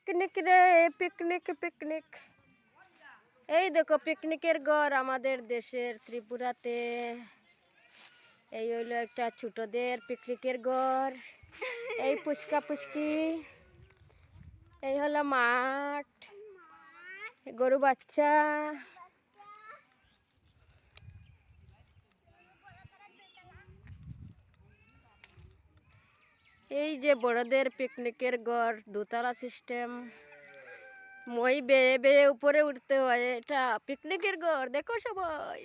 Picnic রে picnic picnic. এই দেখো পিকনিকের ঘর আমাদের দেশের ত্রিপুরাতে। এই হইলো একটা ছোটদের পিকনিকের ঘর। এই পুচকা পুচকি, এই হলো মাঠ, গরু বাচ্চা। এই যে বড়দের পিকনিকের ঘর, দোতলা সিস্টেম। মই বেয়ে বেয়ে উপরে উঠতে হয়। এটা পিকনিকের ঘর, দেখো সবাই।